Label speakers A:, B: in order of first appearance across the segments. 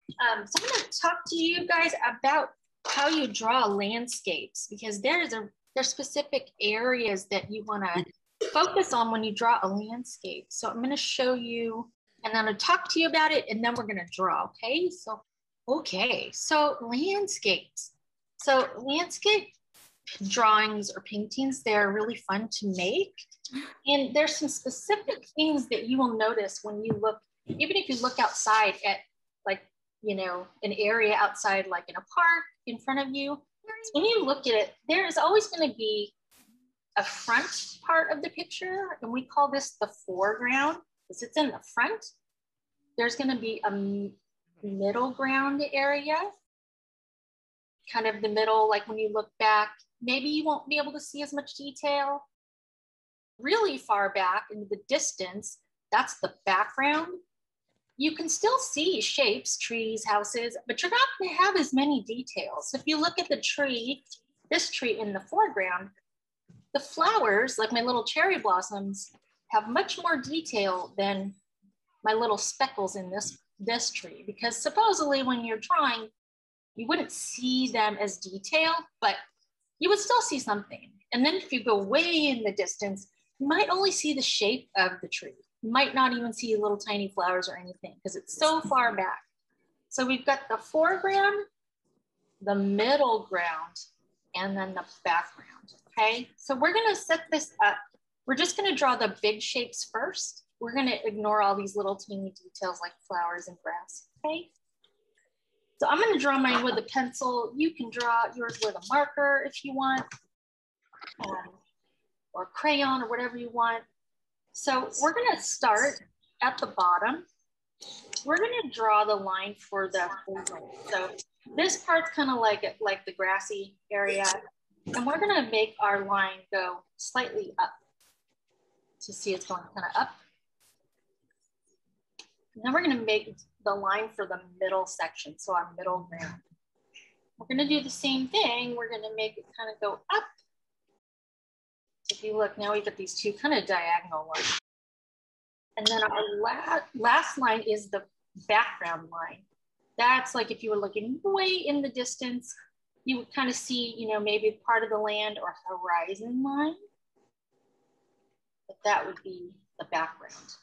A: So I'm going to talk to you guys about how you draw landscapes, because there's specific areas that you want to focus on when you draw a landscape. So I'm going to show you, and then I'll talk to you about it, and then we're going to draw. Okay. So landscapes. So landscape drawings or paintings, they're really fun to make. And there's some specific things that you will notice when you look, even if you look outside at, like, you know, an area outside, like in a park in front of you. When you look at it, there is always going to be a front part of the picture, and we call this the foreground because it's in the front. There's going to be a middle ground area, kind of the middle, like when you look back, maybe you won't be able to see as much detail. Really far back into the distance, that's the background. You can still see shapes, trees, houses, but you're not going to have as many details. So if you look at the tree, this tree in the foreground, the flowers, like my little cherry blossoms, have much more detail than my little speckles in this tree, because supposedly when you're drawing, you wouldn't see them as detailed, but you would still see something. And then if you go way in the distance, you might only see the shape of the tree. You might not even see little tiny flowers or anything because it's so far back. So we've got the foreground, the middle ground, and then the background, okay? So we're gonna set this up. We're just gonna draw the big shapes first. We're gonna ignore all these little teeny details like flowers and grass, okay? So I'm gonna draw mine with a pencil. You can draw yours with a marker if you want, or crayon or whatever you want. So we're gonna start at the bottom. We're gonna draw the line for the foreground. So this part's kind of like the grassy area, and we're gonna make our line go slightly up. So see it's going kind of up. And then we're gonna make the line for the middle section, so our middle ground. We're gonna do the same thing. We're gonna make it kind of go up. So if you look, now we've got these two kind of diagonal lines. And then our last line is the background line. That's like if you were looking way in the distance, you would kind of see, you know, maybe part of the land or horizon line. But that would be the background.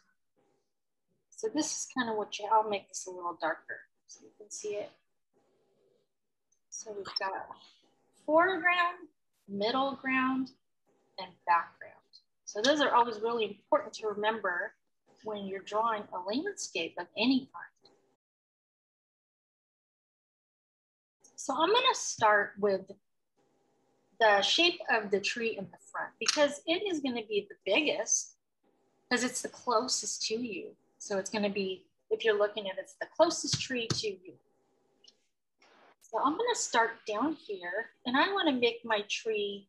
A: So this is kind of what I'll make this a little darker so you can see it. So we've got foreground, middle ground, and background. So those are always really important to remember when you're drawing a landscape of any kind. So I'm gonna start with the shape of the tree in the front, because it is gonna be the biggest, because it's the closest to you. So it's gonna be, if you're looking at it, it's the closest tree to you. So I'm gonna start down here, and I wanna make my tree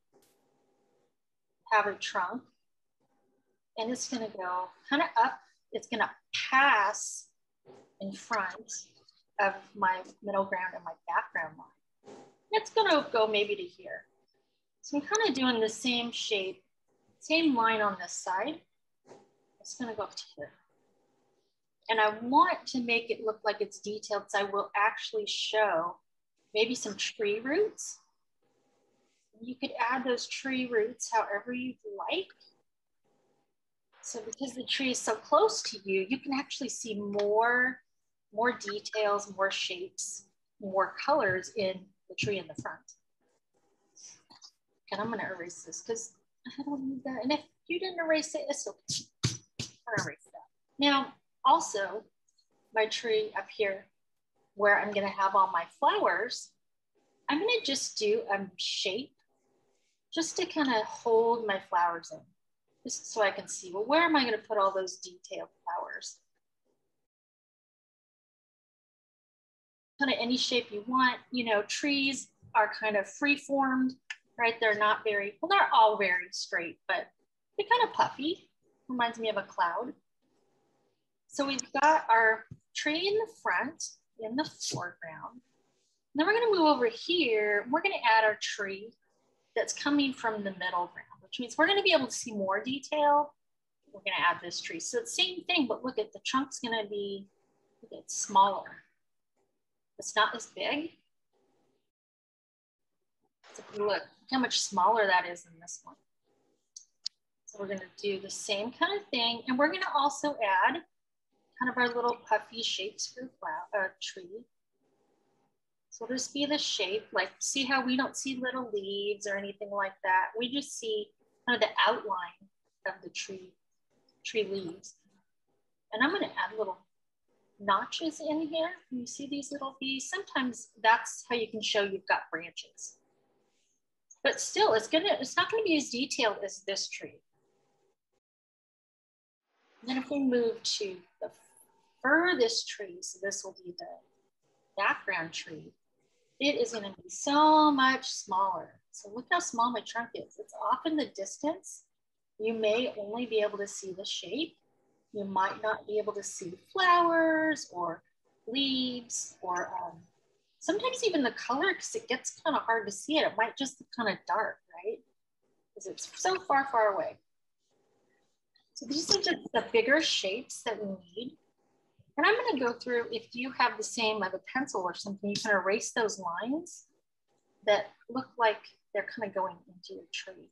A: have a trunk, and it's gonna go kind of up. It's gonna pass in front of my middle ground and my background line. It's gonna go maybe to here. So I'm kind of doing the same shape, same line on this side. It's gonna go up to here. And I want to make it look like it's detailed, so I will actually show maybe some tree roots. You could add those tree roots however you'd like. So because the tree is so close to you, you can actually see more details, more shapes, more colors in the tree in the front. And I'm gonna erase this because I don't need that. And if you didn't erase it, it's okay. I'm gonna erase that. Now, also, my tree up here, where I'm gonna have all my flowers, I'm gonna just do a shape just to kind of hold my flowers in. Just so I can see, well, where am I going to put all those detailed flowers? Kind of any shape you want. You know, trees are kind of free-formed, right? They're not very, well, they're all very straight, but they're kind of puffy. Reminds me of a cloud. So we've got our tree in the front, in the foreground. Then we're going to move over here. We're going to add our tree that's coming from the middle ground, which means we're going to be able to see more detail. We're going to add this tree. So it's the same thing, but look at the trunk's going to be, it's smaller. It's not as big. So look how much smaller that is than this one. So we're gonna do the same kind of thing. And we're gonna also add kind of our little puffy shapes for the flower, tree. So just be the shape, like see how we don't see little leaves or anything like that. We just see kind of the outline of the tree leaves. And I'm gonna add little notches in here. You see these little V's? Sometimes that's how you can show you've got branches. But still, it's not gonna be as detailed as this tree. And then if we move to the furthest tree, so this will be the background tree, it is gonna be so much smaller. So look how small my trunk is. It's off in the distance. You may only be able to see the shape. You might not be able to see flowers or leaves or sometimes even the color, because it gets kind of hard to see it. It might just look kind of dark, right? Because it's so far, far away. So these are just the bigger shapes that we need. And I'm gonna go through, if you have the same of a pencil or something, you can erase those lines that look like they're kind of going into your tree.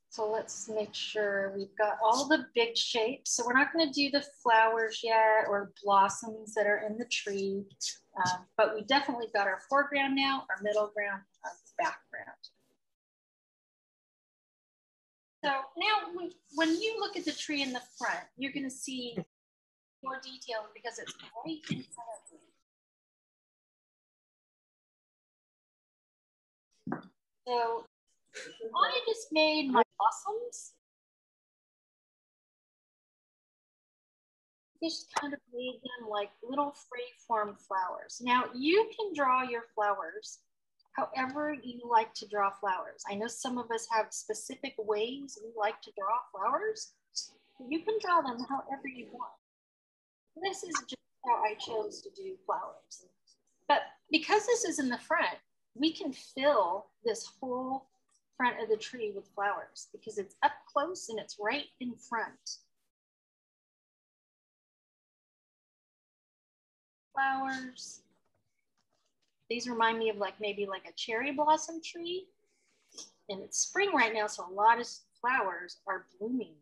A: So let's make sure we've got all the big shapes. So we're not gonna do the flowers yet or blossoms that are in the tree, but we definitely got our foreground now, our middle ground, our background. So now when you look at the tree in the front, you're gonna see more detail because it's right in front of you. So I just made my blossoms. Just kind of made them like little free-form flowers. Now you can draw your flowers however you like to draw flowers. I know some of us have specific ways we like to draw flowers. You can draw them however you want. This is just how I chose to do flowers. But because this is in the front, we can fill this whole front of the tree with flowers because it's up close and it's right in front. Flowers. These remind me of maybe like a cherry blossom tree. And it's spring right now, so a lot of flowers are blooming.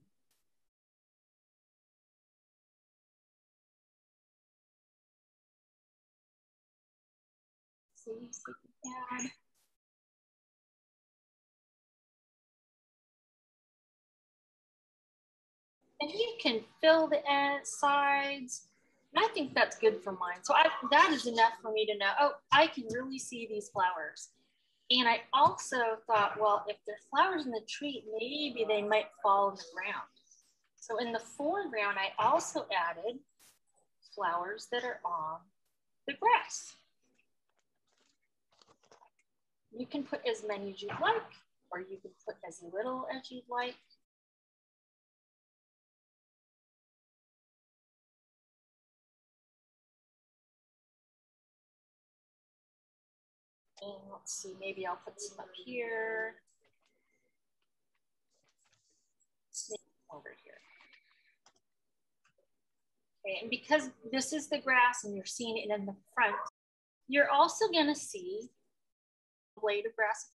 A: See, add. And you can fill the sides. I think that's good for mine. So that is enough for me to know, oh, I can really see these flowers. And I also thought, well, if there's flowers in the tree, maybe they might fall in the ground. So in the foreground, I also added flowers that are on the grass. You can put as many as you'd like, or you can put as little as you'd like. And let's see, maybe I'll put some up here. Over here. Okay, and because this is the grass and you're seeing it in the front, you're also gonna see a blade of grass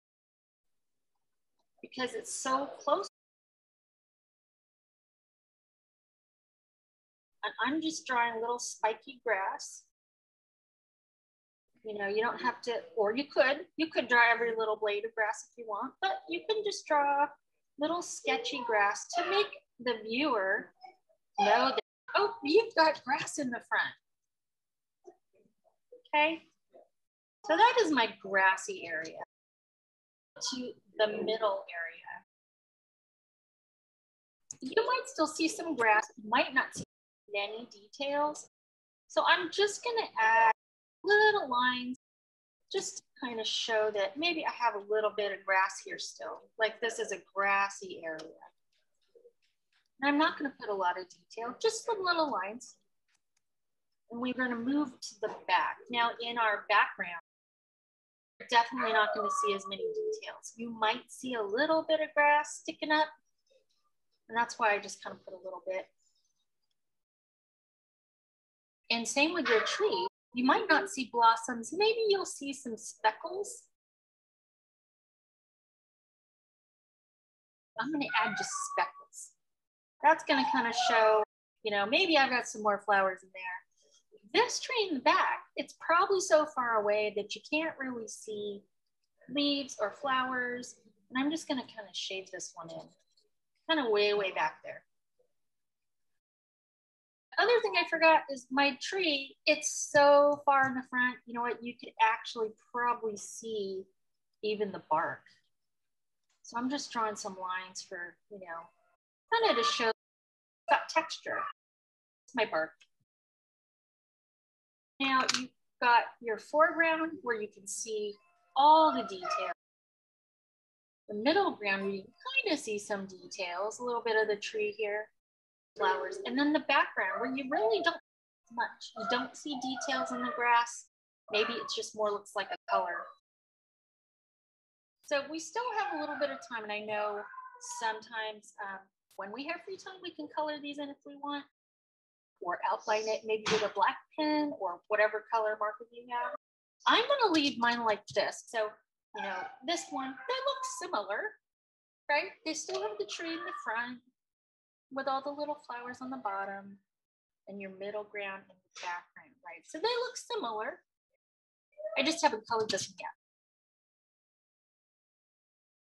A: because it's so close. And I'm just drawing little spiky grass. You know, you don't have to, or you could draw every little blade of grass if you want, but you can just draw little sketchy grass to make the viewer know that, oh, you've got grass in the front. Okay, so that is my grassy area. To the middle area. You might still see some grass, you might not see many details. So I'm just gonna add little lines just to kind of show that maybe I have a little bit of grass here still. Like this is a grassy area. And I'm not gonna put a lot of detail, just some little lines. And we're gonna move to the back. Now in our background, you're definitely not gonna see as many details. You might see a little bit of grass sticking up, and that's why I just kind of put a little bit. And same with your tree. You might not see blossoms. Maybe you'll see some speckles. I'm going to add just speckles. That's going to kind of show, you know, maybe I've got some more flowers in there. This tree in the back, it's probably so far away that you can't really see leaves or flowers. And I'm just going to kind of shade this one in, kind of way, way back there. Other thing I forgot is my tree, it's so far in the front, you know what, you could actually probably see even the bark. So I'm just drawing some lines for, you know, kind of to show that texture. It's my bark. Now you've got your foreground where you can see all the details. The middle ground where you can kind of see some details, a little bit of the tree here, flowers, and then the background where you really don't see much. You don't see details in the grass. Maybe it just more looks like a color. So we still have a little bit of time, and I know sometimes when we have free time, we can color these in if we want, or outline it maybe with a black pen or whatever color marker you have. I'm gonna leave mine like this. So, you know, this one, they look similar, right? They still have the tree in the front with all the little flowers on the bottom and your middle ground and the background, right? So they look similar. I just haven't colored this one yet.